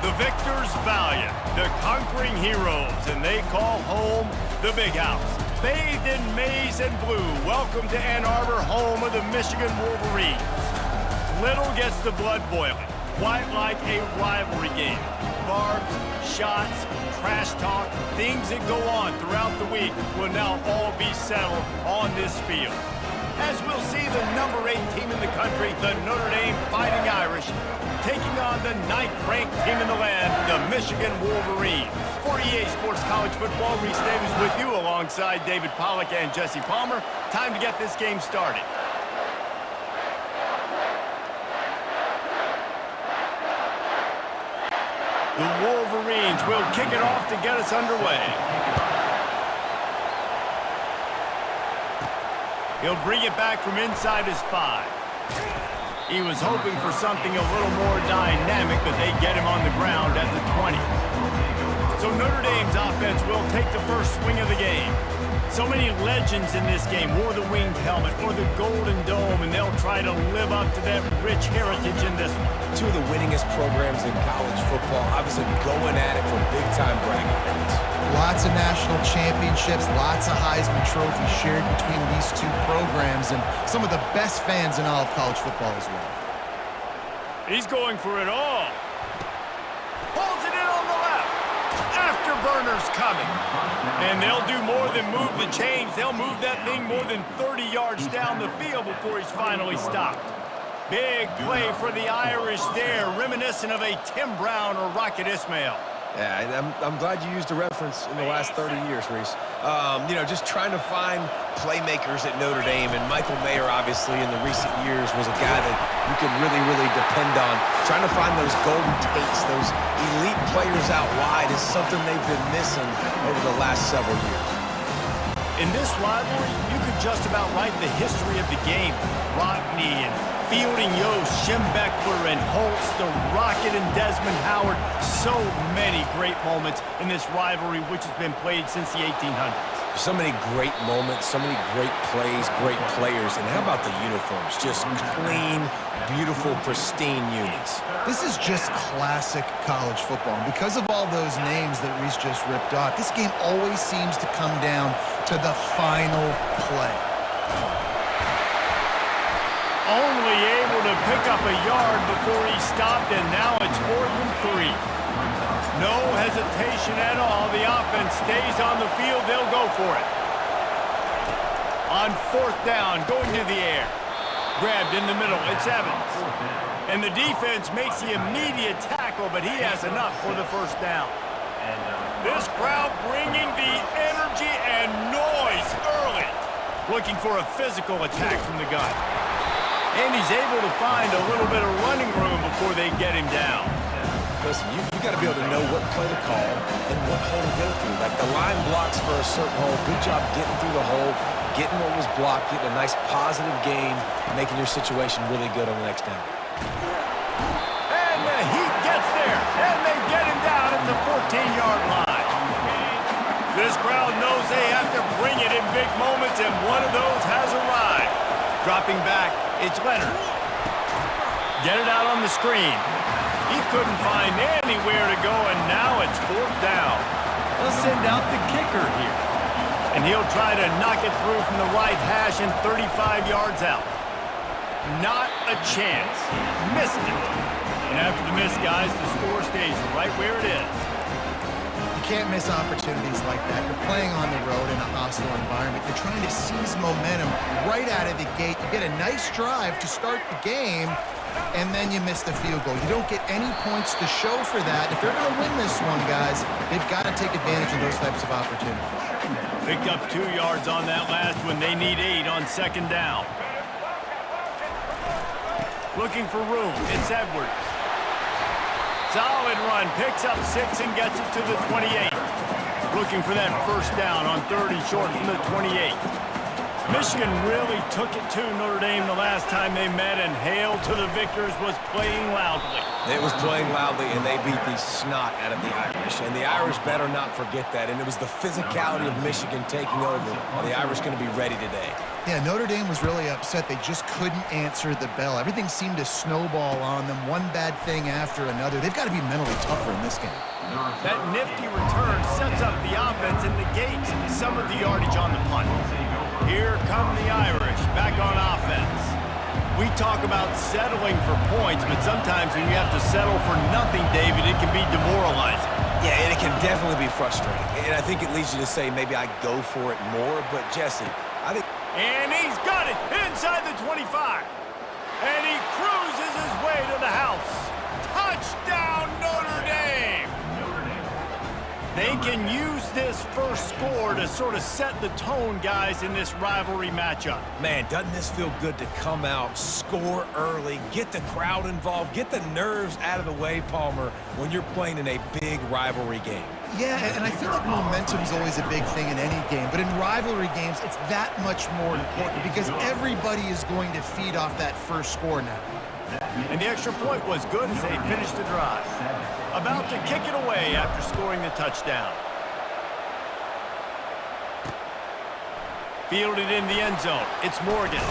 The victors valiant, the conquering heroes, and they call home the Big House. Bathed in maize and blue, welcome to Ann Arbor, home of the Michigan Wolverines. Little gets the blood boiling, quite like a rivalry game. Barbs, shots, trash talk, things that go on throughout the week will now all be settled on this field. As we'll see the number 8 team in the country, the Notre Dame Fighting Irish, taking on the 9th-ranked team in the land, the Michigan Wolverines. For EA Sports College Football, Reese Davis with you alongside David Pollack and Jesse Palmer. Time to get this game started. The Wolverines will kick it off to get us underway. He'll bring it back from inside his 5. He was hoping for something a little more dynamic, but they get him on the ground at the 20. So Notre Dame's offense will take the first swing of the game. So many legends in this game wore the winged helmet or the golden dome, and they'll try to live up to that rich heritage in this one. Two of the winningest programs in college football, obviously going at it for big-time bragging rights. Lots of national championships, lots of Heisman trophies shared between these two programs, and some of the best fans in all of college football as well. He's going for it all. Pulls it in on the left. Afterburners coming. And they'll do more than move the chains. They'll move that thing more than 30 yards down the field before he's finally stopped. Big play for the Irish there, reminiscent of a Tim Brown or Rocket Ismail. Yeah, I'm glad you used a reference in the last 30 years, Reese. You know, just trying to find playmakers at Notre Dame, and Michael Mayer, obviously, in the recent years was a guy that you could really depend on. Trying to find those golden takes, those elite players out wide is something they've been missing over the last several years. In this rivalry, you could just about write the history of the game. Rodney and Fielding Yost, Schembechler and Holtz, the Rocket and Desmond Howard. So many great moments in this rivalry, which has been played since the 1800s. So many great moments, so many great plays, great players. And how about the uniforms? Just clean, beautiful, pristine unis. This is just classic college football. And because of all those names that Reese just ripped off, this game always seems to come down to the final play. Only able to pick up a yard before he stopped, and now it's 4th and 3. No hesitation at all. The offense stays on the field. They'll go for it. On 4th down, going to the air. Grabbed in the middle. It's Evans. And the defense makes the immediate tackle, but he has enough for the first down. This crowd bringing the energy and noise early. Looking for a physical attack from the gun. And he's able to find a little bit of running room before they get him down. Listen, you got to be able to know what play to call and what hole to go through. Like the line blocks for a certain hole. Good job getting through the hole, getting what was blocked, getting a nice positive gain, making your situation really good on the next down. And the Heat gets there, and they get him down at the 14-yard line. This crowd knows they have to bring it in big moments, and one of those has arrived. Dropping back, it's Leonard. Get it out on the screen. He couldn't find anywhere to go, and now it's 4th down. They'll send out the kicker here. And he'll try to knock it through from the right hash and 35 yards out. Not a chance. Missed it. And after the miss, guys, the score stays right where it is. You can't miss opportunities like that. You're playing on the road in a hostile environment. You're trying to seize momentum right out of the gate. You get a nice drive to start the game, and then you miss the field goal. You don't get any points to show for that. If they're going to win this one, guys, they've got to take advantage of those types of opportunities. Picked up 2 yards on that last one. They need 8 on 2nd down. Looking for room. It's Edwards. Solid run. Picks up 6 and gets it to the 28. Looking for that first down on 3rd and short from the 28. Michigan really took it to Notre Dame the last time they met, and hail to the victors was playing loudly. It was playing loudly, and they beat the snot out of the Irish. And the Irish better not forget that. And it was the physicality of Michigan taking over. Are the Irish going to be ready today? Yeah, Notre Dame was really upset. They just couldn't answer the bell. Everything seemed to snowball on them, one bad thing after another. They've got to be mentally tougher in this game. That nifty return sets up the offense and negates some of the yardage on the punt. Here come the Irish back on offense. We talk about settling for points, but sometimes when you have to settle for nothing, David, it can be demoralizing. Yeah, and it can definitely be frustrating. And I think it leads you to say maybe I go for it more. But, Jesse, I think... And he's got it inside the 25. And he cruises his way to the house. Touchdown, Notre Dame! They can use this first score to sort of set the tone, guys, in this rivalry matchup. Man, doesn't this feel good to come out, score early, get the crowd involved, get the nerves out of the way, Palmer, when you're playing in a big rivalry game? Yeah, and I feel like momentum's always a big thing in any game, but in rivalry games, it's that much more important because everybody is going to feed off that first score now. And the extra point was good as they finished the drive. About to kick it away after scoring the touchdown. Fielded in the end zone. It's Morgan.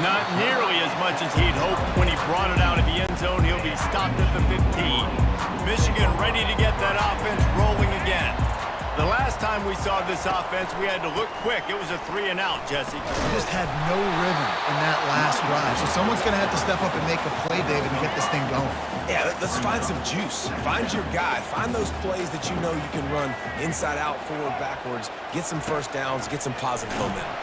Not nearly as much as he'd hoped when he brought it out of the end zone. He'll be stopped at the 15. Michigan ready to get that offense rolling again. The last time we saw this offense, we had to look quick. It was a 3-and-out, Jesse. We just had no rhythm in that last drive. So someone's going to have to step up and make a play, David, and get this thing going. Yeah, let's find some juice. Find your guy. Find those plays that you know you can run inside out, forward, backwards. Get some first downs. Get some positive momentum.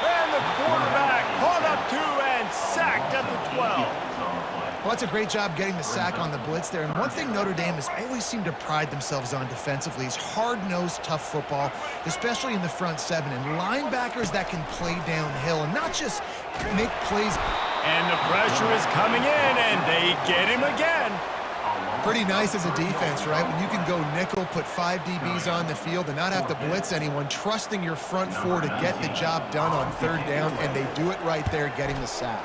And the quarterback caught up to and sacked at the 12. Well, that's a great job getting the sack on the blitz there. And one thing Notre Dame has always seemed to pride themselves on defensively is hard-nosed, tough football, especially in the front seven. And linebackers that can play downhill and not just make plays. And the pressure is coming in, and they get him again. Pretty nice as a defense, right? When you can go nickel, put 5 DBs on the field and not have to blitz anyone, trusting your front four to get the job done on third down, and they do it right there, getting the sack.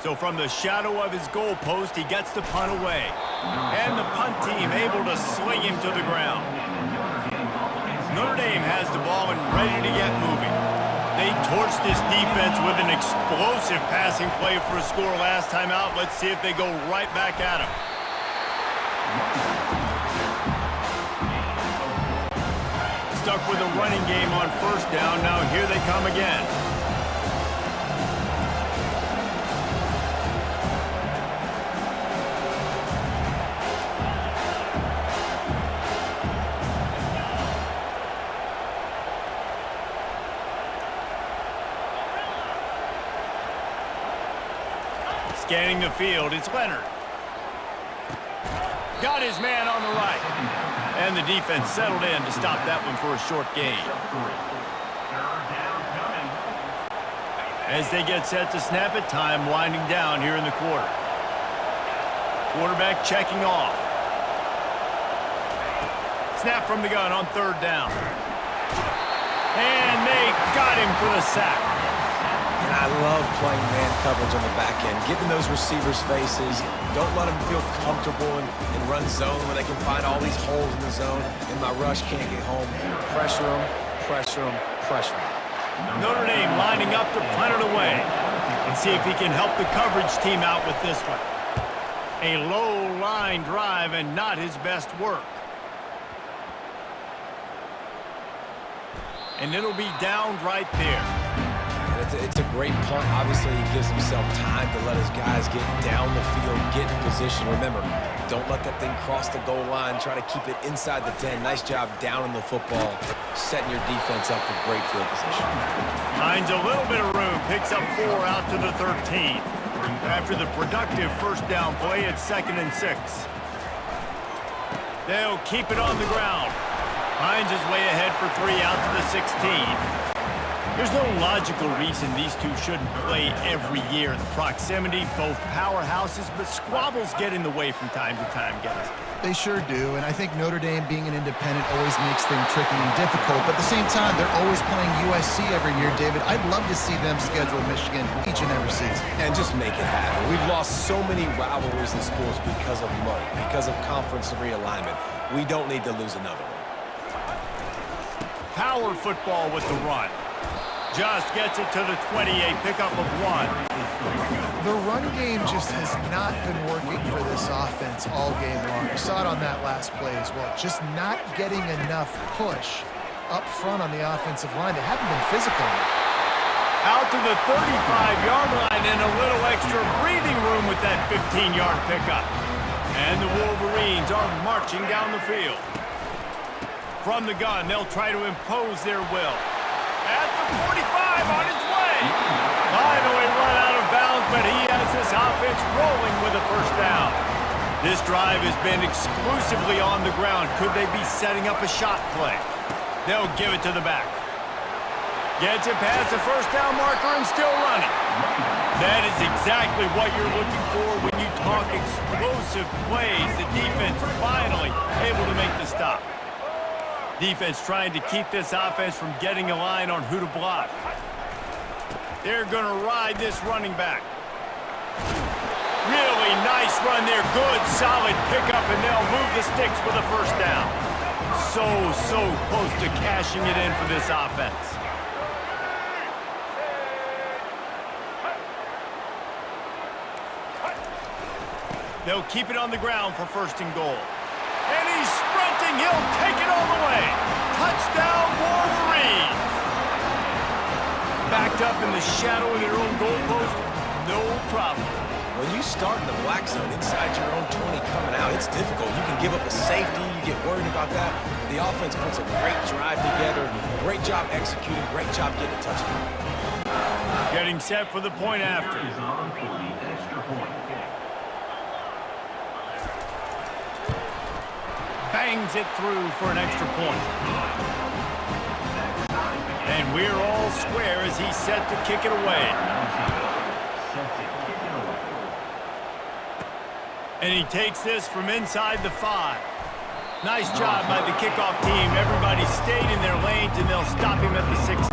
So from the shadow of his goal post, he gets the punt away. And the punt team able to sling him to the ground. Notre Dame has the ball and ready to get moving. They torched this defense with an explosive passing play for a score last time out. Let's see if they go right back at him. Stuck with a running game on first down. Now here they come again. Scanning the field, it's Leonard. Got his man on the right. And the defense settled in to stop that one for a short gain. As they get set to snap it, time winding down here in the quarter. Quarterback checking off. Snap from the gun on third down. And they got him for the sack. And I love playing man coverage on the back end, getting those receivers' faces. Don't let them feel comfortable and run zone where they can find all these holes in the zone, and my rush can't get home. Pressure them, pressure them, pressure them. Notre Dame lining up to punt it away. And see if he can help the coverage team out with this one. A low line drive and not his best work. And it'll be downed right there. It's a great punt. Obviously, he gives himself time to let his guys get down the field, get in position. Remember, don't let that thing cross the goal line. Try to keep it inside the 10. Nice job down in the football, setting your defense up for great field position. Finds a little bit of room, picks up 4 out to the 13. After the productive first down play, it's 2nd and 6. They'll keep it on the ground. Finds his way ahead for 3 out to the 16. There's no logical reason these two shouldn't play every year. The proximity, both powerhouses, but squabbles get in the way from time to time, guys. They sure do, and I think Notre Dame being an independent always makes things tricky and difficult, but at the same time, they're always playing USC every year, David. I'd love to see them schedule Michigan each and every season. And just make it happen. We've lost so many rivalries in sports because of money, because of conference realignment. We don't need to lose another one. Power football with the run. Just gets it to the 28, pickup of 1. The run game just has not been working for this offense all game long. We saw it on that last play as well. Just not getting enough push up front on the offensive line. They haven't been physical enough. Out to the 35-yard line and a little extra breathing room with that 15-yard pickup. And the Wolverines are marching down the field. From the gun, they'll try to impose their will. At the 45, on his way. Finally run out of bounds, but he has this offense rolling with a first down. This drive has been exclusively on the ground. Could they be setting up a shot play? They'll give it to the back. Gets it past the first down marker and still running. That is exactly what you're looking for when you talk explosive plays. The defense finally able to make the stop. Defense trying to keep this offense from getting a line on who to block. They're going to ride this running back. Really nice run there. Good, solid pickup, and they'll move the sticks for the first down. So close to cashing it in for this offense. They'll keep it on the ground for first and goal. And he's sprinting. He'll take it all the way. Touchdown, Wolverines. Backed up in the shadow of their own goalpost, no problem. When you start in the black zone inside your own 20 coming out, it's difficult. You can give up a safety. You get worried about that. The offense puts a great drive together. Great job executing. Great job getting a touchdown. Getting set for the point after. Bangs it through for an extra point. And we're all square as he's set to kick it away. And he takes this from inside the 5. Nice job by the kickoff team. Everybody stayed in their lanes, and they'll stop him at the 16.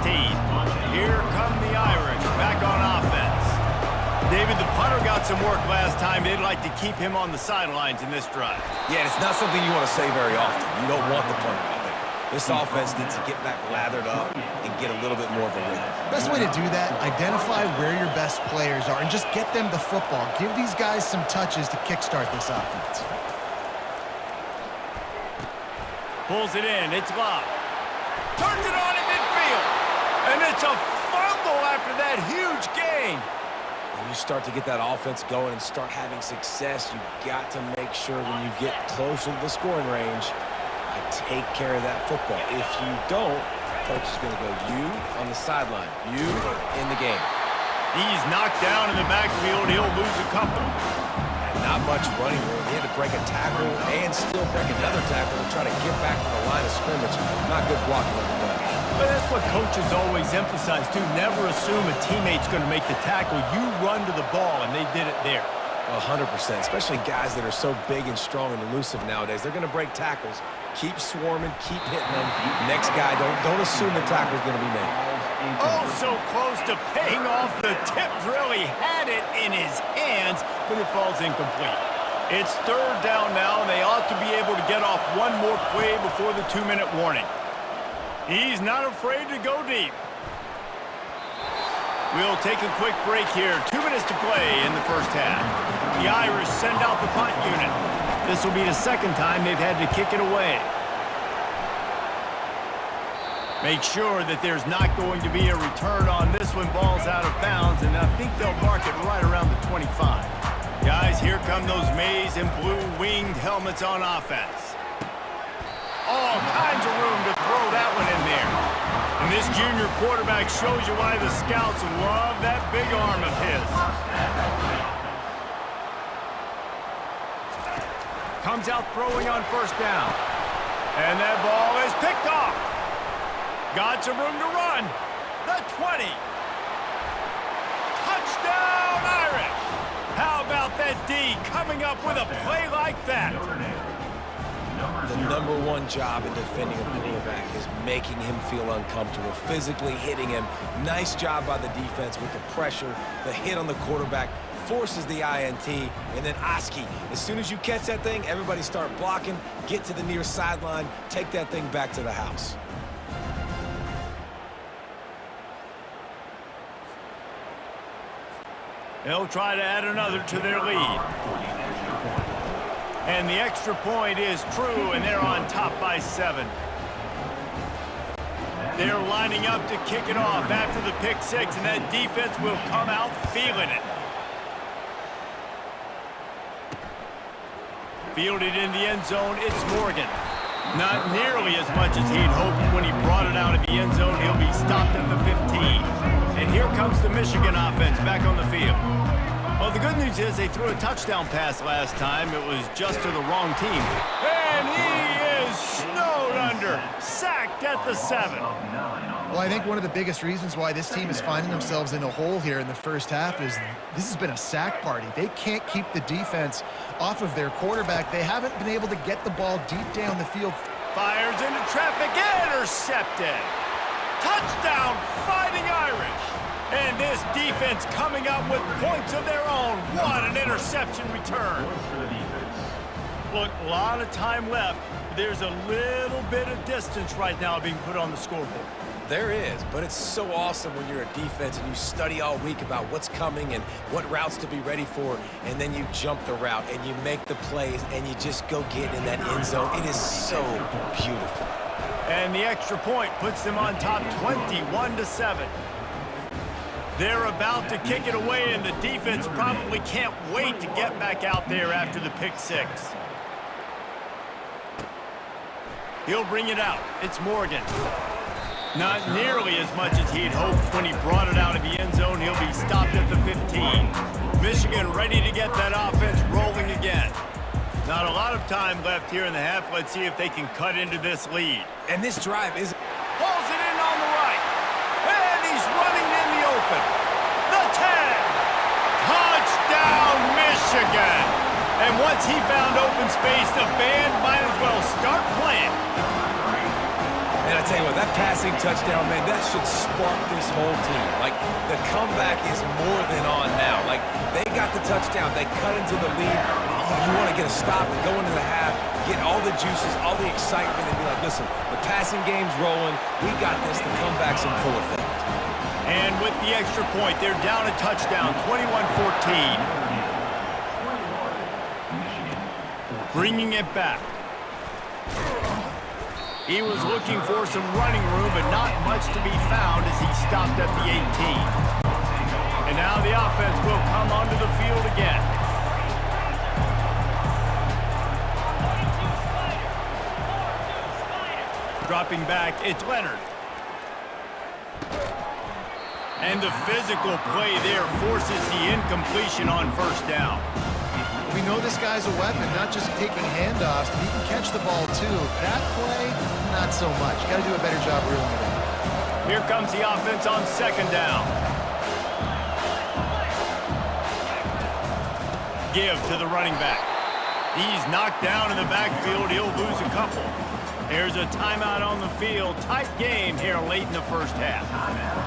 Here come the Irish back on offense. David, the punter got some work last time. They'd like to keep him on the sidelines in this drive. Yeah, it's not something you want to say very often. You don't want the punter out there. This offense needs to get back lathered up and get a little bit more of a rhythm. Best way to do that, identify where your best players are and just get them the football. Give these guys some touches to kickstart this offense. Pulls it in. It's locked. Turns it on in midfield. And it's a fumble after that huge gain. When you start to get that offense going and start having success, you've got to make sure when you get closer to the scoring range, you take care of that football. If you don't, coach is going to go, you on the sideline, you in the game. He's knocked down in the backfield. He'll lose a couple. And not much running room. He had to break a tackle and still break another tackle to try to get back to the line of scrimmage. Not good blocking on the way. But that's what coaches always emphasize, too. Never assume a teammate's going to make the tackle. You run to the ball, and they did it there. 100%, especially guys that are so big and strong and elusive nowadays. They're going to break tackles. Keep swarming, keep hitting them. Next guy, don't assume the tackle's going to be made. Oh, so close to paying off. The tip really had it in his hands, but it falls incomplete. It's third down now, and they ought to be able to get off one more play before the 2-minute warning. He's not afraid to go deep. We'll take a quick break here. 2 minutes to play in the first half. The Irish send out the punt unit. This will be the second time they've had to kick it away. Make sure that there's not going to be a return on this one. Ball's out of bounds, and I think they'll mark it right around the 25. Guys, here come those maize and blue winged helmets on offense. All kinds of room to throw that one in there. And this junior quarterback shows you why the scouts love that big arm of his. Comes out throwing on first down. And that ball is picked off. Got some room to run. The 20. Touchdown, Irish. How about that D coming up with a play like that? #1 job in defending a quarterback is making him feel uncomfortable, physically hitting him. Nice job by the defense with the pressure, the hit on the quarterback, forces the INT, and then Oski. As soon as you catch that thing, everybody start blocking, get to the near sideline, take that thing back to the house. They'll try to add another to their lead. And the extra point is true, and they're on top by 7. They're lining up to kick it off after the pick 6, and that defense will come out feeling it. Fielded in the end zone, it's Morgan. Not nearly as much as he'd hoped when he brought it out of the end zone. He'll be stopped at the 15. And here comes the Michigan offense back on the field. Well, the good news is they threw a touchdown pass last time. It was just to the wrong team. And he is snowed under, sacked at the 7. Well, I think one of the biggest reasons why this team is finding themselves in a hole here in the first half is this has been a sack party. They can't keep the defense off of their quarterback. They haven't been able to get the ball deep down the field. Fires into traffic, intercepted. Touchdown, Fighting Irish. And this defense coming up with points of their own. What an interception return. Look, a lot of time left. There's a little bit of distance right now being put on the scoreboard. There is, but it's so awesome when you're a defense and you study all week about what's coming and what routes to be ready for, and then you jump the route and you make the plays and you just go get in that end zone. It is so beautiful. And the extra point puts them on top 21-7. They're about to kick it away, and the defense probably can't wait to get back out there after the pick 6. He'll bring it out. It's Morgan. Not nearly as much as he'd hoped when he brought it out of the end zone. He'll be stopped at the 15. Michigan ready to get that offense rolling again. Not a lot of time left here in the half. Let's see if they can cut into this lead. And this drive is... Pulls it in on the right. And he's running in the open. The 10. Touchdown, Michigan. And once he found open space, the band might as well start playing. And I tell you what, that passing touchdown, man, that should spark this whole team. Like, the comeback is more than on now. Like, they got the touchdown. They cut into the lead. You want to get a stop and go into the half, get all the juices, all the excitement, and be like, listen, the passing game's rolling. We got this. The comeback's in full effect. And with the extra point, they're down a touchdown, 21-14. Bringing it back. He was looking for some running room, but not much to be found as he stopped at the 18. And now the offense will come onto the field again. Dropping back, it's Leonard. And the physical play there forces the incompletion on first down. We know this guy's a weapon, not just taking handoffs, but he can catch the ball too. That play, not so much. Got to do a better job reeling it in. Here comes the offense on second down. Give to the running back. He's knocked down in the backfield. He'll lose a couple. There's a timeout on the field. Tight game here late in the first half.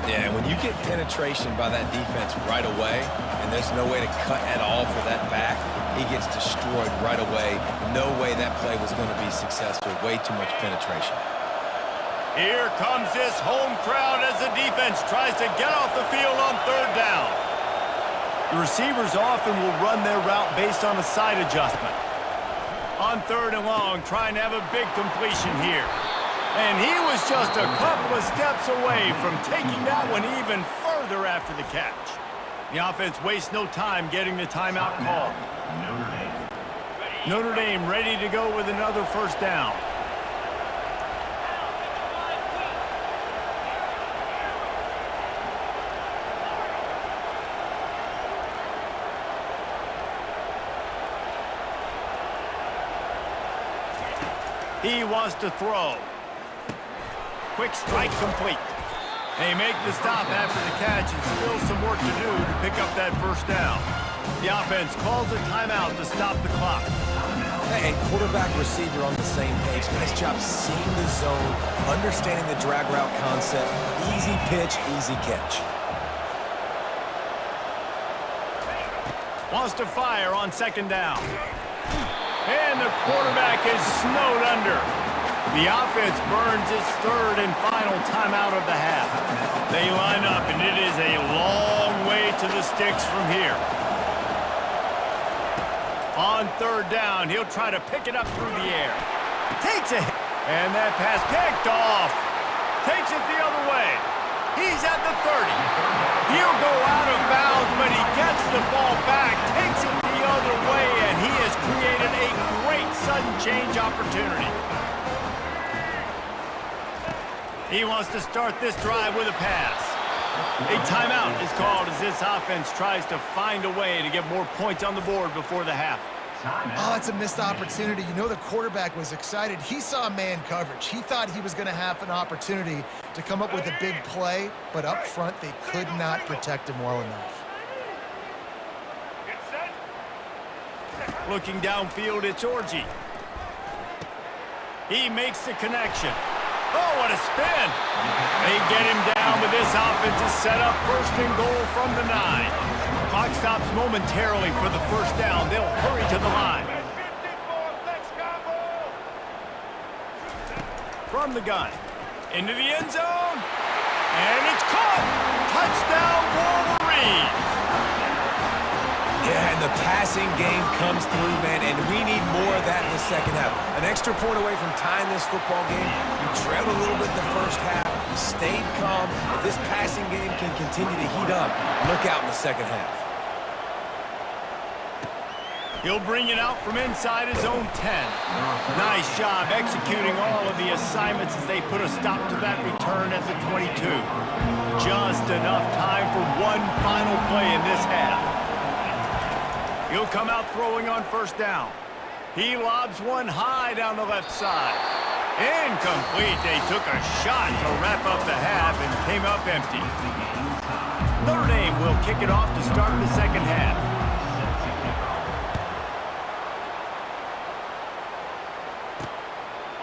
Yeah, when you get penetration by that defense right away, and there's no way to cut at all for that back, he gets destroyed right away. No way that play was going to be successful. Way too much penetration. Here comes this home crowd as the defense tries to get off the field on third down. The receivers often will run their route based on a side adjustment. On third and long, trying to have a big completion here. And he was just a couple of steps away from taking that one even further after the catch. The offense wastes no time getting the timeout called. Notre Dame ready to go with another first down. He wants to throw. Quick strike complete. They make the stop after the catch, and still some work to do to pick up that first down. The offense calls a timeout to stop the clock. And quarterback, receiver on the same page. Nice job seeing the zone, understanding the drag route concept. Easy pitch, easy catch. Wants to fire on second down. And the quarterback is snowed under. The offense burns its third and final timeout of the half. They line up, and it is a long way to the sticks from here. On third down, he'll try to pick it up through the air. Takes it. And that pass picked off. Takes it the other way. He's at the 30. He'll go out of bounds, but he gets the ball back, takes it the other way, and he has created a great sudden change opportunity. He wants to start this drive with a pass. A timeout is called as this offense tries to find a way to get more points on the board before the half. Oh, it's a missed opportunity. You know the quarterback was excited. He saw man coverage. He thought he was going to have an opportunity to come up with a big play, but up front they could not protect him well enough. Looking downfield, it's Orji. He makes the connection. Oh, what a spin. They get him down, but this offense is set up first and goal from the 9. Clock stops momentarily for the first down. They'll hurry to the line. From the gun. Into the end zone. And it's caught. Touchdown, Wolverines. Yeah, and the passing game comes through, man, and we need more of that in the second half. An extra point away from tying this football game. You trailed a little bit in the first half, stayed calm. If this passing game can continue to heat up, look out in the second half. He'll bring it out from inside his own 10. Nice job executing all of the assignments as they put a stop to that return at the 22. Just enough time for one final play in this half. He'll come out throwing on first down. He lobs one high down the left side. Incomplete. They took a shot to wrap up the half and came up empty. Notre Dame will kick it off to start the second half.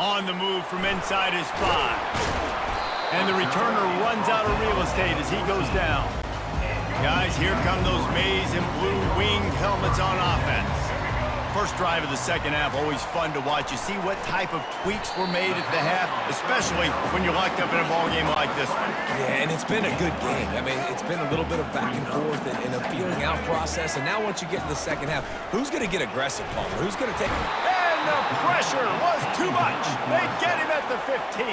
On the move from inside his 5. And the returner runs out of real estate as he goes down. Guys, here come those maize and blue winged helmets on offense. First drive of the second half, always fun to watch. You see what type of tweaks were made at the half, especially when you're locked up in a ball game like this one. Yeah, and it's been a good game. I mean, it's been a little bit of back and forth and a feeling out process. And now once you get to the second half, who's going to get aggressive, Palmer? Who's going to take it? And the pressure was too much. They get him at the 15.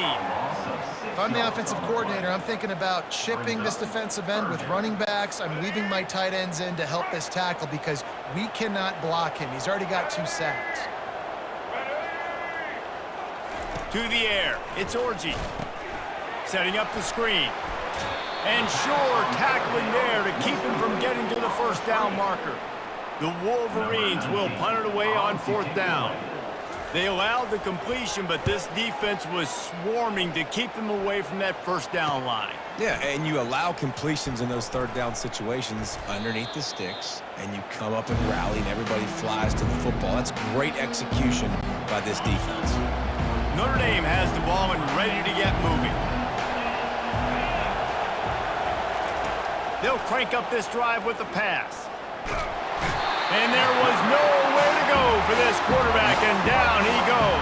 If I'm the offensive coordinator, I'm thinking about chipping this defensive end with running backs. I'm leaving my tight ends in to help this tackle because we cannot block him. He's already got 2 sacks. To the air, it's Orji. Setting up the screen. And sure, tackling there to keep him from getting to the first down marker. The Wolverines will punt it away on fourth down. They allowed the completion, but this defense was swarming to keep them away from that first down line. Yeah, and you allow completions in those third down situations underneath the sticks, and you come up and rally, and everybody flies to the football. That's great execution by this defense. Notre Dame has the ball and ready to get moving. They'll crank up this drive with the pass. And there was nowhere to go for this quarterback, and down he goes.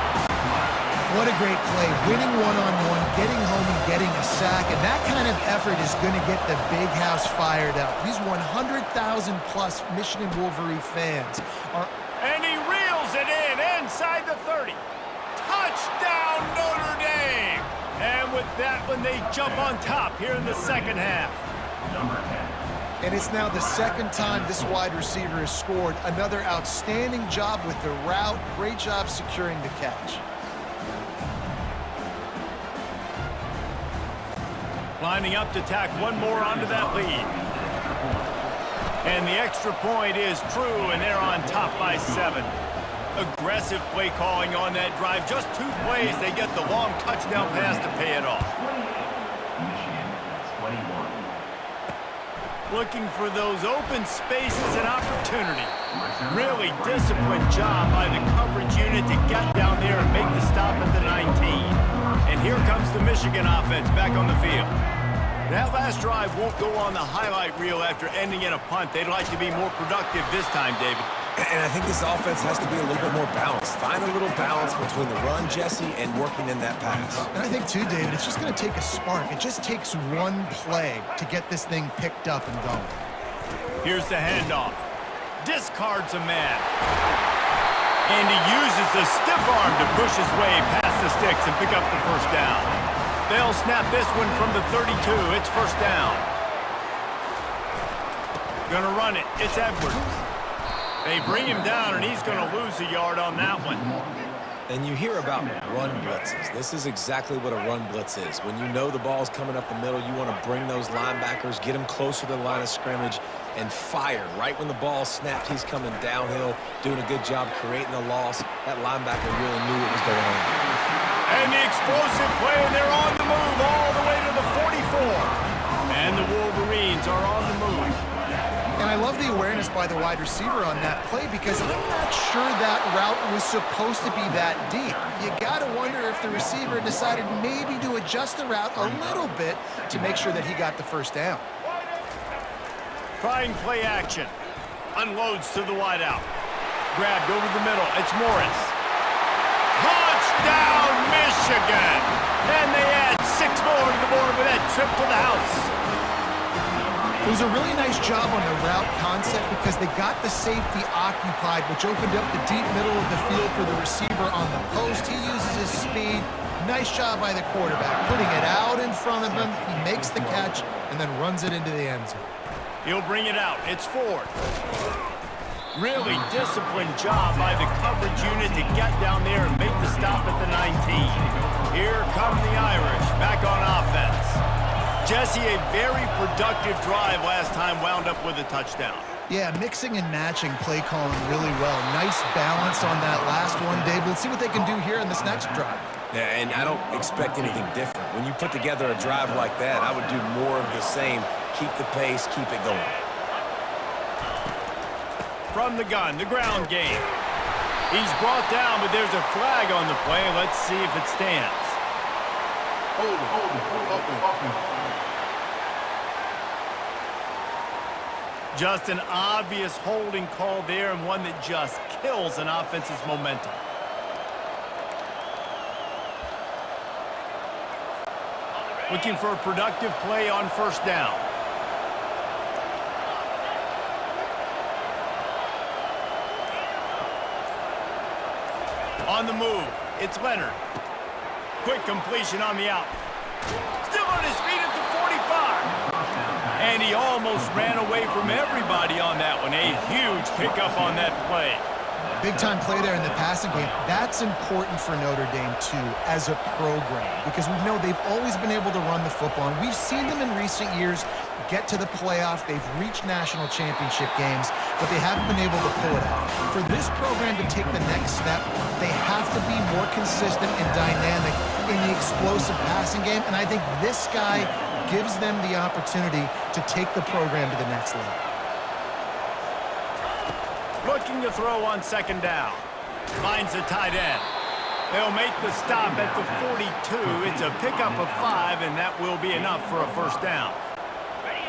What a great play. Winning one-on-one, getting home and getting a sack, and that kind of effort is going to get the big house fired up. These 100,000-plus Michigan Wolverine fans are... And he reels it in inside the 30. Touchdown, Notre Dame! And with that one, they jump on top here in the second half. And it's now the second time this wide receiver has scored. Another outstanding job with the route. Great job securing the catch. Lining up to tack one more onto that lead. And the extra point is true, and they're on top by 7. Aggressive play calling on that drive. Just 2 plays, they get the long touchdown pass to pay it off. looking for those open spaces and opportunity. Really disciplined job by the coverage unit to get down there and make the stop at the 19. And here comes the Michigan offense back on the field. That last drive won't go on the highlight reel after ending in a punt. They'd like to be more productive this time, David. And I think this offense has to be a little bit more balanced. Find a little balance between the run, Jesse, and working in that pass. And I think, too, David, it's just going to take a spark. It just takes one play to get this thing picked up and going. Here's the handoff. Discards a man. And he uses the stiff arm to push his way past the sticks and pick up the first down. They'll snap this one from the 32. It's first down. Gonna run it. It's Edwards. They bring him down, and he's going to lose a yard on that one. And you hear about run blitzes. This is exactly what a run blitz is. When you know the ball's coming up the middle, you want to bring those linebackers, get them closer to the line of scrimmage, and fire. Right when the ball snapped, he's coming downhill, doing a good job creating a loss. That linebacker really knew what was going on. And the explosive play, and they're on the move all the way to the 44. And the Wolverines are on the move. And I love the awareness by the wide receiver on that play because I'm not sure that route was supposed to be that deep. You got to wonder if the receiver decided maybe to adjust the route a little bit to make sure that he got the first down. Trying play action. Unloads to the wideout. Grabbed over the middle. It's Morris. Touchdown, Michigan! And they add 6 more to the board with that trip to the house. It was a really nice job on the route concept because they got the safety occupied, which opened up the deep middle of the field for the receiver on the post. He uses his speed. Nice job by the quarterback, putting it out in front of him. He makes the catch and then runs it into the end zone. He'll bring it out. It's Ford. Really disciplined job by the coverage unit to get down there and make the stop at the 19. Here come the Irish back on offense. Jesse, a very productive drive last time wound up with a touchdown. Yeah, mixing and matching play calling really well. Nice balance on that last one, Dave. Let's see what they can do here in this next drive. Yeah, and I don't expect anything different. When you put together a drive like that, I would do more of the same. Keep the pace, keep it going. From the gun, the ground game. He's brought down, but there's a flag on the play. Let's see if it stands. Hold it. Just an obvious holding call there, and one that just kills an offense's momentum. Looking for a productive play on first down. On the move, it's Leonard. Quick completion on the out. Still on his feet at the 45. And he almost ran away from everybody on that one. A huge pickup on that play. Big-time play there in the passing game. That's important for Notre Dame, too, as a program, because we know they've always been able to run the football. And we've seen them in recent years get to the playoff. They've reached national championship games, but they haven't been able to pull it out. For this program to take the next step, they have to be more consistent and dynamic in the explosive passing game, and I think this guy gives them the opportunity to take the program to the next level. Looking to throw on second down. Finds the tight end. They'll make the stop at the 42. It's a pickup of 5, and that will be enough for a first down.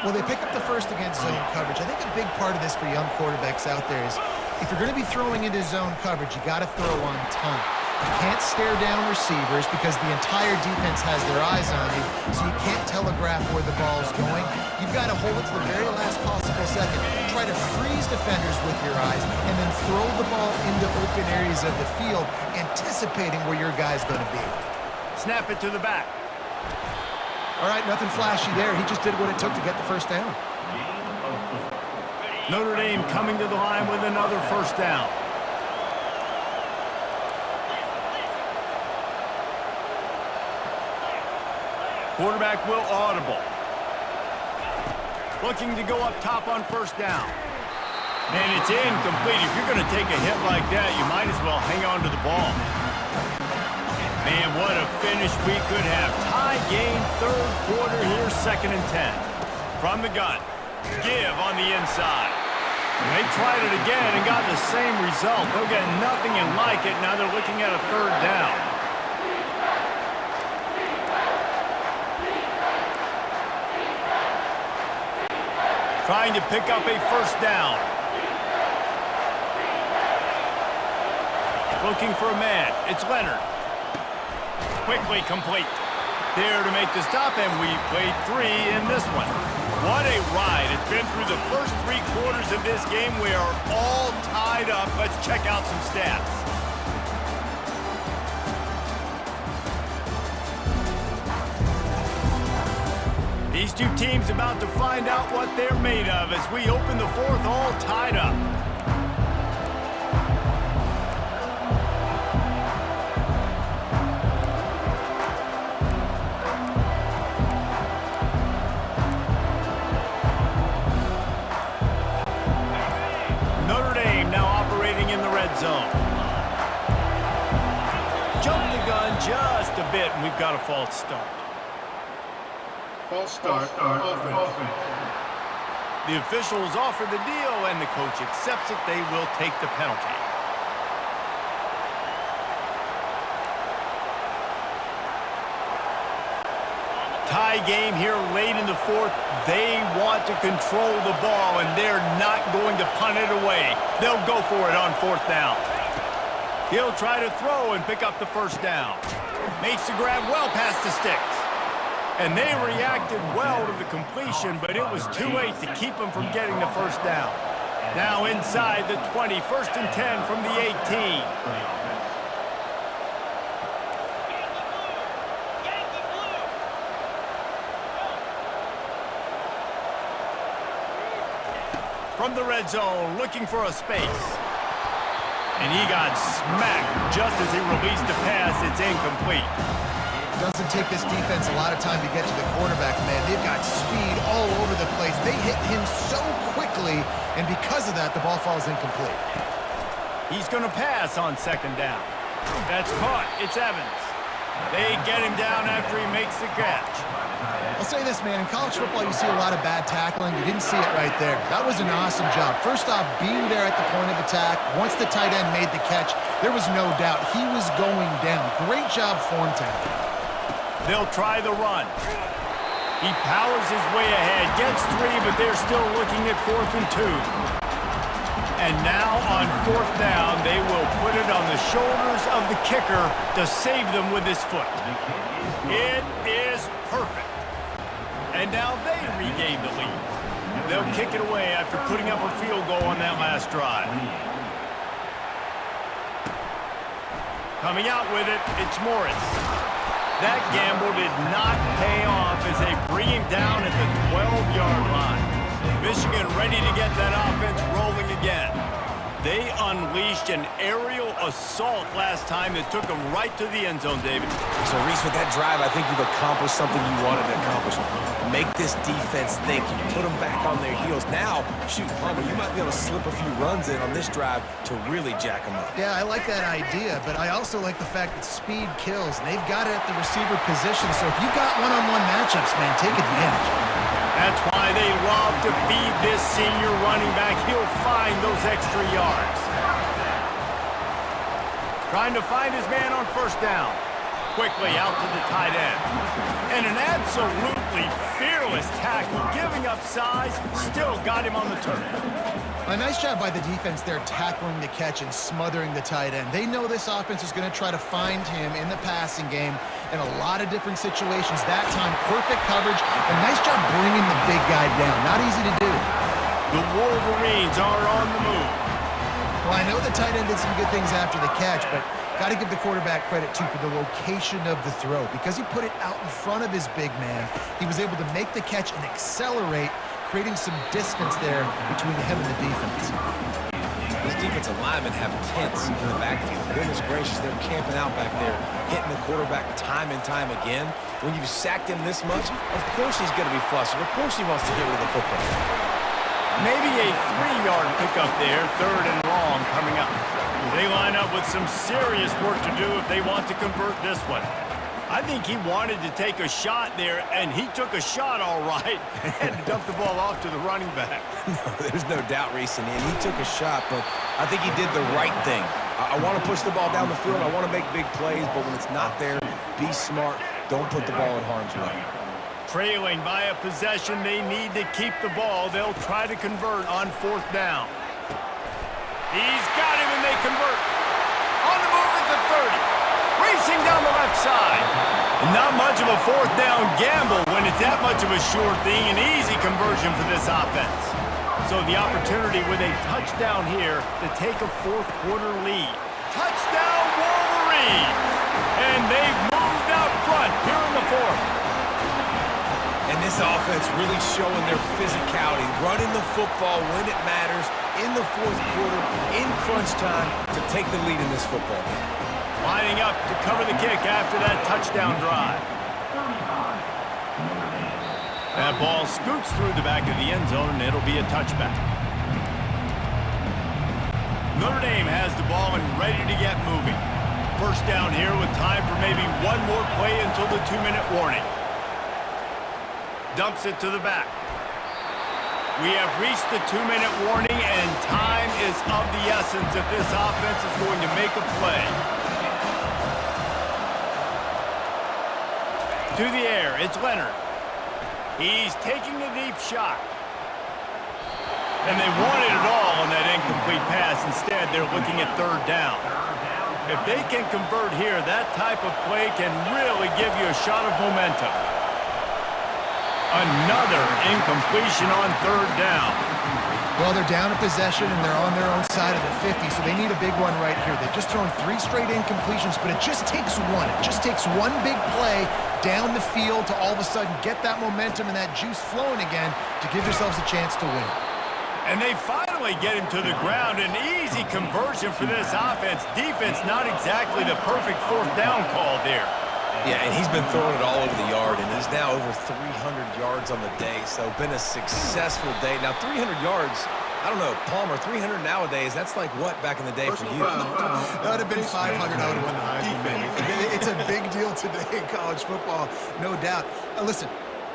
Well, they pick up the first against zone coverage. I think a big part of this for young quarterbacks out there is if you're going to be throwing into zone coverage, you got to throw on time. You can't stare down receivers because the entire defense has their eyes on you, so you can't telegraph where the ball's going. You've got to hold it to the very last possible second. Try to freeze defenders with your eyes, and then throw the ball into open areas of the field, anticipating where your guy's going to be. Snap it to the back. All right, nothing flashy there. He just did what it took to get the first down. Notre Dame coming to the line with another first down. Quarterback will audible. Looking to go up top on first down. And it's incomplete. If you're going to take a hit like that, you might as well hang on to the ball. Man, what a finish we could have. Tie game, third quarter here, 2nd and 10. From the gun, Give on the inside. They tried it again and got the same result. They'll get nothing and like it. Now they're looking at a third down. Trying to pick up a first down. Looking for a man. It's Leonard. Quickly complete. There to make the stop, and we played 3 in this one. What a ride. It's been through the first 3 quarters of this game. We are all tied up. Let's check out some stats. These two teams about to find out what they're made of as we open the 4th all tied up. Notre Dame now operating in the red zone. Jump the gun just a bit, and we've got a false start. False start, offense. The officials offer the deal, and the coach accepts it. They will take the penalty. Tie game here late in the 4th. They want to control the ball, and they're not going to punt it away. They'll go for it on 4th down. He'll try to throw and pick up the first down. Makes the grab well past the sticks. And they reacted well to the completion, but it was too late to keep them from getting the first down. Now inside the 20, 1st and 10 from the 18. From the red zone, looking for a space. And he got smacked just as he released the pass. It's incomplete. Doesn't take this defense a lot of time to get to the quarterback, man. They've got speed all over the place. They hit him so quickly, and because of that, the ball falls incomplete. He's going to pass on 2nd down. That's caught. It's Evans. They get him down after he makes the catch. I'll say this, man. In college football, you see a lot of bad tackling. You didn't see it right there. That was an awesome job. First off, being there at the point of attack. Once the tight end made the catch, there was no doubt he was going down. Great job form tackling. They'll try the run. He powers his way ahead, gets 3, but they're still looking at 4th and 2. And now on 4th down, they will put it on the shoulders of the kicker to save them with his foot. It is perfect. And now they regain the lead. They'll kick it away after putting up a field goal on that last drive. Coming out with it, it's Morris. That gamble did not pay off as they bring him down at the 12-yard line. Michigan ready to get that offense rolling again. They unleashed an aerial assault last time that took them right to the end zone, David. So, Reese, with that drive, I think you've accomplished something you wanted to accomplish. Make this defense think. You put them back on their heels. Now, shoot, Palmer, you might be able to slip a few runs in on this drive to really jack them up. Yeah, I like that idea, but I also like the fact that speed kills, and they've got it at the receiver position. So if you've got one-on-one matchups, man, take advantage. That's why they love to feed this senior running back. He'll find those extra yards. Trying to find his man on 1st down. Quickly out to the tight end. And an absolutely fearless tackle, giving up size, still got him on the turf. A nice job by the defense there tackling the catch and smothering the tight end. They know this offense is going to try to find him in the passing game in a lot of different situations. That time, perfect coverage. A nice job bringing the big guy down. Not easy to do. The Wolverines are on the move. Well, I know the tight end did some good things after the catch, but got to give the quarterback credit, too, for the location of the throw. Because he put it out in front of his big man, he was able to make the catch and accelerate, creating some distance there between him and the defense. These defensive linemen have tents in the backfield. Goodness gracious, they're camping out back there, hitting the quarterback time and time again. When you've sacked him this much, of course he's going to be flustered. Of course he wants to get rid of the football. Maybe a 3-yard pickup there, 3rd and long coming up. They line up with some serious work to do if they want to convert this one. I think he wanted to take a shot there, and he took a shot all right and had to dump the ball off to the running back. There's no doubt, Reese, and he took a shot, but I think he did the right thing. I want to push the ball down the field. I want to make big plays, but when it's not there, be smart. Don't put the ball in harm's way. Trailing by a possession, they need to keep the ball. They'll try to convert on 4th down. He's got him, and they convert. On the move at the 30. Racing down the left side. Not much of a 4th down gamble when it's that much of a sure thing. An easy conversion for this offense. So the opportunity with a touchdown here to take a 4th quarter lead. Touchdown Wolverines! And they've moved out front here in the 4th. And this offense really showing their physicality, running the football when it matters, in the 4th quarter, in crunch time, to take the lead in this football game. Lining up to cover the kick after that touchdown drive. That ball scoots through the back of the end zone, and it'll be a touchback. Notre Dame has the ball and ready to get moving. 1st down here with time for maybe one more play until the 2-minute warning. Dumps it to the back. We have reached the 2-minute warning, and time is of the essence if this offense is going to make a play. To the air, it's Leonard. He's taking a deep shot. And they wanted it all on that incomplete pass. Instead, they're looking at 3rd down. If they can convert here, that type of play can really give you a shot of momentum. Another incompletion on 3rd down. Well, they're down a possession, and they're on their own side of the 50, so they need a big one right here. They've just thrown 3 straight incompletions, but it just takes one. It just takes one big play down the field to all of a sudden get that momentum and that juice flowing again to give yourselves a chance to win. And they finally get him to the ground. An easy conversion for this offense. Defense not exactly the perfect 4th down call there. Yeah, and he's been throwing it all over the yard, and he's now over 300 yards on the day, so been a successful day. Now, 300 yards, I don't know, Palmer, 300 nowadays, that's like what back in the day for you? That would have been 500. I would have won the Heisman, baby. It's a big deal today in college football, no doubt. Listen,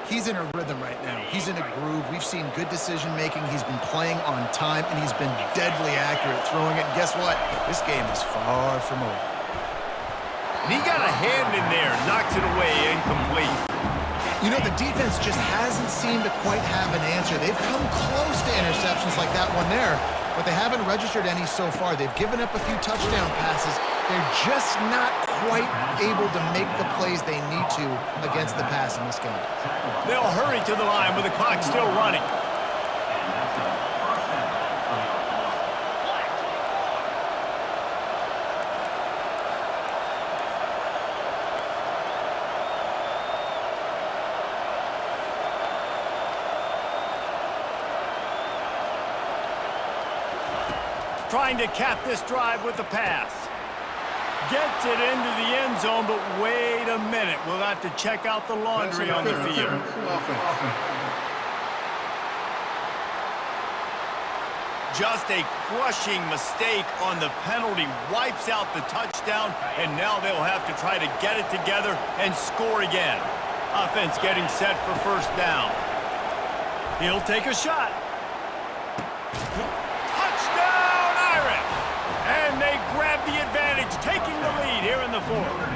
he's in a rhythm right now. He's in a groove. We've seen good decision-making. He's been playing on time, and he's been deadly accurate throwing it. And guess what? This game is far from over. And he got a hand in there, knocks it away, incomplete. You know, the defense just hasn't seemed to quite have an answer. They've come close to interceptions like that one there, but they haven't registered any so far. They've given up a few touchdown passes. They're just not quite able to make the plays they need to against the pass in this game. They'll hurry to the line with the clock still running. Trying to cap this drive with the pass. Gets it into the end zone, but wait a minute. We'll have to check out the laundry on the field. Just a crushing mistake on the penalty. Wipes out the touchdown, and now they'll have to try to get it together and score again. Offense getting set for 1st down. He'll take a shot. And they grab the advantage, taking the lead here in the 4th.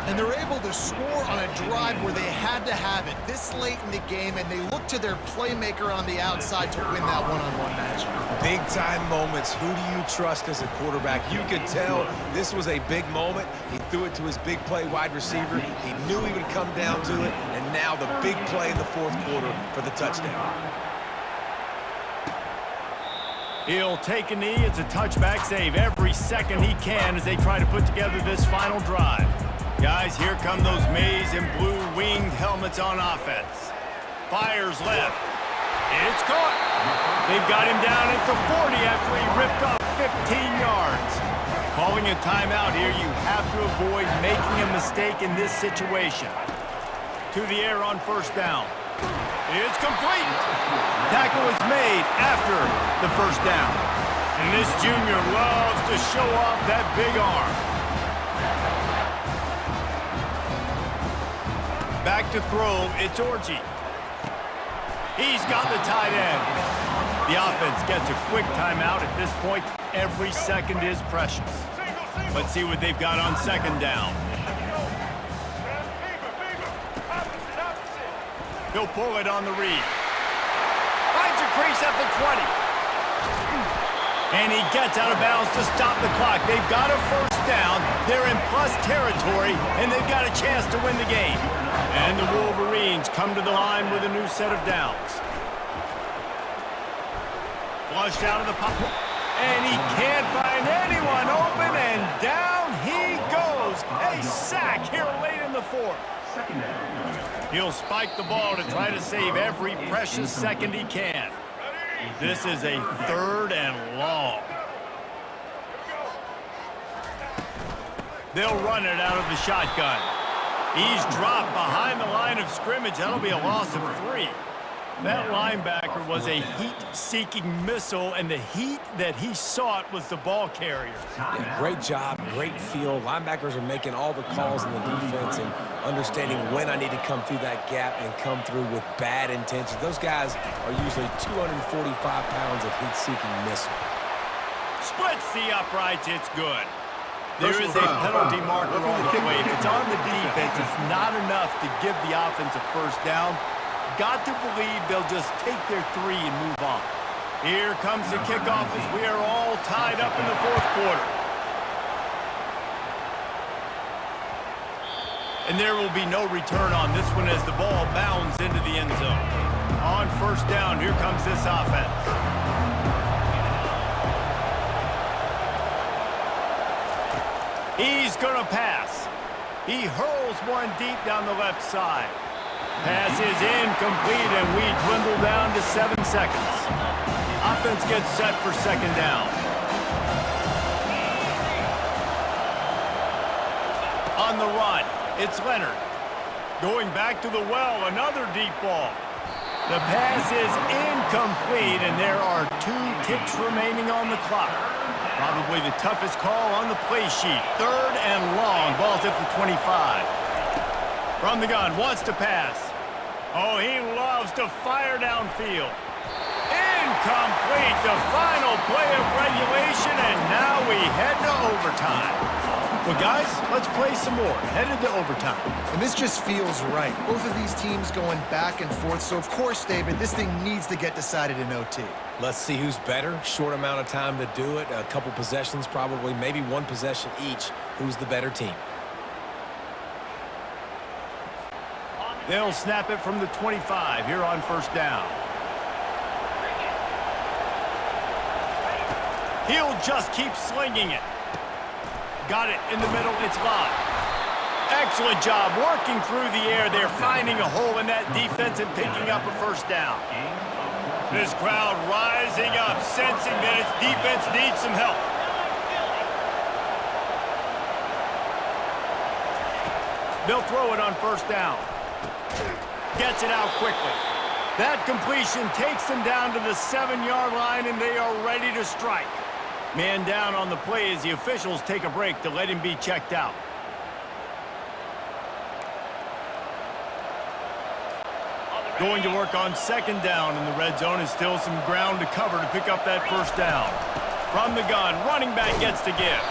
And they're able to score on a drive where they had to have it this late in the game, and they look to their playmaker on the outside to win that one-on-one match. Big-time moments. Who do you trust as a quarterback? You could tell this was a big moment. He threw it to his big play wide receiver. He knew he would come down to it, and now the big play in the 4th quarter for the touchdown. He'll take a knee. It's a touchback save every second he can as they try to put together this final drive. Guys, here come those maize and blue winged helmets on offense. Fires left. It's caught. They've got him down at the 40 after he ripped off 15 yards. Calling a timeout here, you have to avoid making a mistake in this situation. To the air on 1st down. It's complete. Tackle is made after the 1st down. And this junior loves to show off that big arm. to throw. It's Orji. He's got the tight end. The offense gets a quick timeout. At this point, every second is precious. Let's see what they've got on second down. He'll pull it on the read. Finds a crease at the 20. And he gets out of bounds to stop the clock. They've got a first down. They're in plus territory, and they've got a chance to win the game. And the Wolverines come to the line with a new set of downs. Flushed out of the pocket. And he can't find anyone open, and down he goes. A sack here late in the fourth. He'll spike the ball to try to save every precious second he can. This is a 3rd and long. They'll run it out of the shotgun. He's dropped behind the line of scrimmage. That'll be a loss of 3. That linebacker was a heat-seeking missile, and the heat that he sought was the ball carrier. Yeah, great job, great feel. Linebackers are making all the calls in the defense and understanding when I need to come through that gap and come through with bad intentions. Those guys are usually 245 pounds of heat-seeking missile. Splits the uprights. It's good. There is a penalty marker on the play. If it's on the defense, it's not enough to give the offense a first down. Got to believe they'll just take their 3 and move on. Here comes the kickoff as we are all tied up in the 4th quarter. And there will be no return on this one as the ball bounds into the end zone. On first down, here comes this offense. He's going to pass. He hurls one deep down the left side. Pass is incomplete, and we dwindle down to 7 seconds. Offense gets set for second down. On the run, it's Leonard. Going back to the well, another deep ball. The pass is incomplete, and there are 2 ticks remaining on the clock. Probably the toughest call on the play sheet. 3rd and long. Ball's at the 25. From the gun, wants to pass. Oh, he loves to fire downfield. Incomplete, the final play of regulation, and now we head to overtime. Well, guys, let's play some more. Headed to overtime. And this just feels right. Both of these teams going back and forth. So, of course, David, this thing needs to get decided in OT. Let's see who's better. Short amount of time to do it. A couple possessions probably, maybe 1 possession each. Who's the better team? They'll snap it from the 25 here on first down. He'll just keep slinging it. Got it in the middle. It's live. Excellent job working through the air. They're finding a hole in that defense and picking up a first down. This crowd rising up, sensing that its defense needs some help. They'll throw it on first down. Gets it out quickly. That completion takes them down to the 7-yard line, and they are ready to strike. Man down on the play as the officials take a break to let him be checked out. Going to work on second down in the red zone, and still some ground to cover to pick up that first down. From the gun, running back gets to give.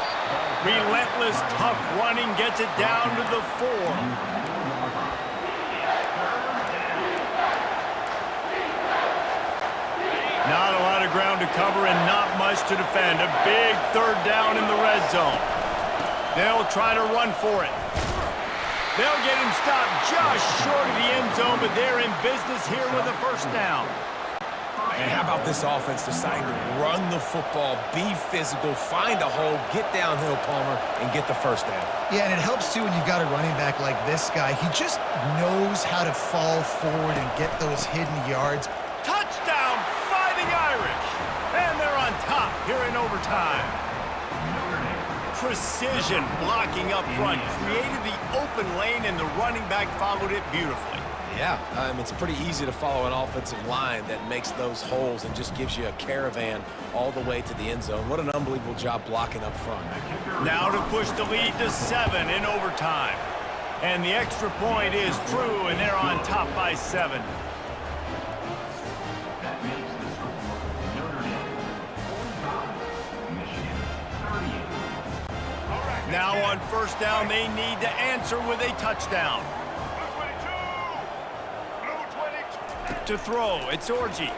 Relentless, tough running, gets it down to the 4. Not a lot of ground to cover and not much to defend. A big 3rd down in the red zone. They'll try to run for it. They'll get him stopped just short of the end zone, but they're in business here with a first down. And how about this offense deciding to run the football, be physical, find a hole, get downhill, Palmer, and get the first down? Yeah, and it helps, too, when you've got a running back like this guy. He just knows how to fall forward and get those hidden yards. Touchdown, Fighting Irish! And they're on top here in overtime. Precision blocking up front created the open lane, and the running back followed it beautifully. Yeah, it's pretty easy to follow an offensive line that makes those holes and just gives you a caravan all the way to the end zone. What an unbelievable job blocking up front. Now to push the lead to 7 in overtime. And the extra point is true, and they're on top by 7. That makes the score Notre Dame 45, Michigan 38. Now on first down, they need to answer with a touchdown. To throw, it's Orji.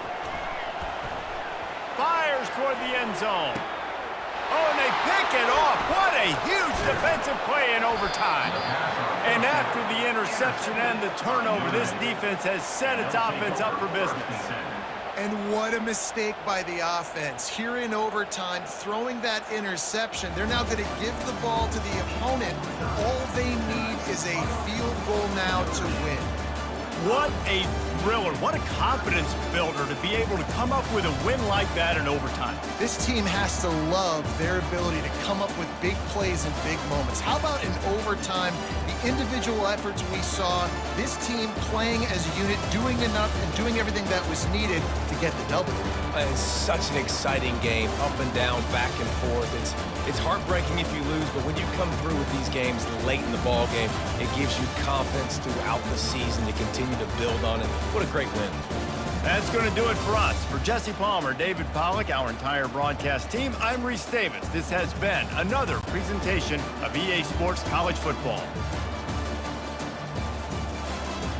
Fires toward the end zone. Oh, and they pick it off. What a huge defensive play in overtime. And after the interception and the turnover, this defense has set its offense up for business. And what a mistake by the offense. Here in overtime, throwing that interception, they're now going to give the ball to the opponent. All they need is a field goal now to win. What a thriller. What a confidence builder to be able to come up with a win like that in overtime. This team has to love their ability to come up with big plays and big moments. How about in overtime, the individual efforts we saw, this team playing as a unit, doing enough and doing everything that was needed to get the W. It's such an exciting game, up and down, back and forth. It's heartbreaking if you lose, but when you come through with these games late in the ball game, it gives you confidence throughout the season to continue to build on it. What a great win. That's going to do it for us. For Jesse Palmer, David Pollack, our entire broadcast team, I'm Reese Davis. This has been another presentation of EA Sports College Football.